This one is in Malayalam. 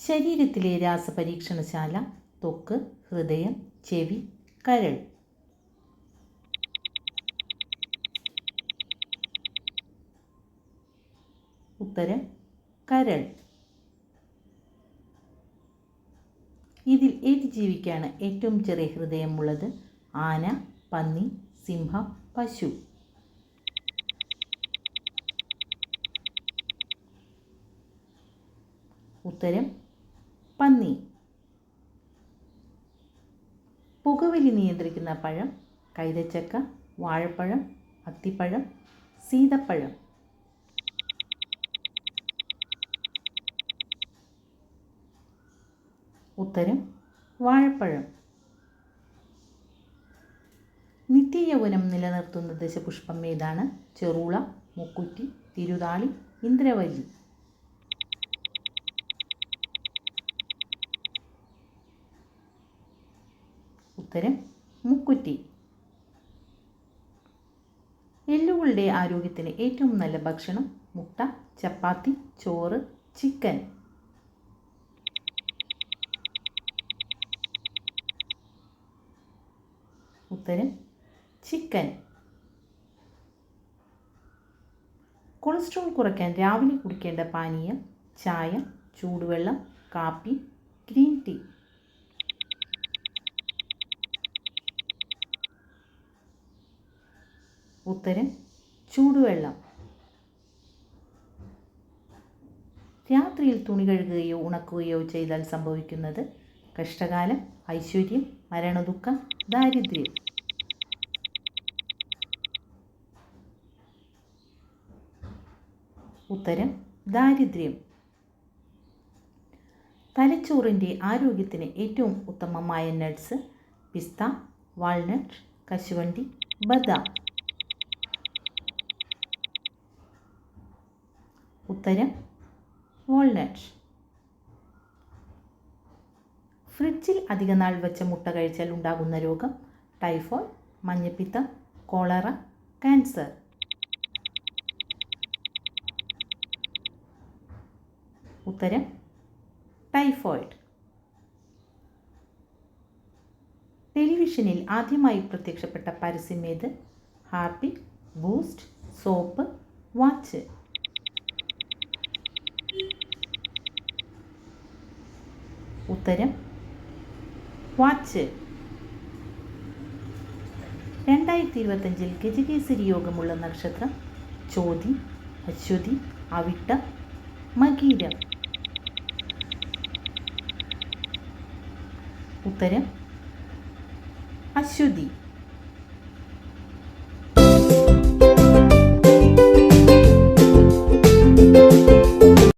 ശരീരത്തിലെ രാസപരീക്ഷണശാല: ത്വക്ക്, ഹൃദയം, ചെവി, കരൾ. ഉത്തരം കരൾ. ഇതിൽ ഏത് ജീവിക്കാണ് ഏറ്റവും ചെറിയ ഹൃദയമുള്ളത്? ആന, പന്നി, സിംഹം, പശു. ഉത്തരം പന്നി. പുകവലി നിയന്ത്രിക്കുന്ന പഴം: കൈതച്ചക്ക, വാഴപ്പഴം, അത്തിപ്പഴം, സീതപ്പഴം. ഉത്തരം വാഴപ്പഴം. നിത്യയൗവനം നിലനിർത്തുന്ന ദശപുഷ്പം ഏതാണ്? ചെറുള, മുക്കുറ്റി, തിരുതാളി, ഇന്ദ്രവല്ലി. ഉത്തരം മുക്കുറ്റി. എല്ലുകളുടെ ആരോഗ്യത്തിന് ഏറ്റവും നല്ല ഭക്ഷണം: മുട്ട, ചപ്പാത്തി, ചോറ്, ചിക്കൻ. ഉത്തരം ചിക്കൻ. കൊളസ്ട്രോൾ കുറയ്ക്കാൻ രാവിലെ കുടിക്കേണ്ട പാനീയം: ചായ, ചൂടുവെള്ളം, കാപ്പി, ഗ്രീൻ ടീ. ഉത്തരം ചൂടുവെള്ളം. രാത്രിയിൽ തുണി കഴുകുകയോ ഉണക്കുകയോ ചെയ്താൽ സംഭവിക്കുന്നത്: കഷ്ടകാലം, ഐശ്വര്യം, മരണദുഃഖം, ദാരിദ്ര്യം. ഉത്തരം ദാരിദ്ര്യം. തലച്ചോറിൻ്റെ ആരോഗ്യത്തിന് ഏറ്റവും ഉത്തമമായ നട്ട്സ്: പിസ്ത, വാൾനട്ട്, കശുവണ്ടി, ബദാം. ഉത്തരം വാൾനട്ട്. ഫ്രിഡ്ജിൽ അധികനാൾ വെച്ച മുട്ട കഴിച്ചാൽ ഉണ്ടാകുന്ന രോഗം: ടൈഫോയിഡ്, മഞ്ഞപ്പിത്തം, കോളറ, ക്യാൻസർ. ഉത്തരം ടൈഫോയിഡ്. ടെലിവിഷനിൽ ആദ്യമായി പ്രത്യക്ഷപ്പെട്ട പരസ്യം ഏത്? Harpic, boost, soap, watch. ഉത്തരം വാച്ച്. 2025 ഗജകേസരി യോഗമുള്ള നക്ഷത്രം: ചോതി, അശ്വതി, അവിട്ടം, മകീരം. ഉത്തരം അശ്വതി.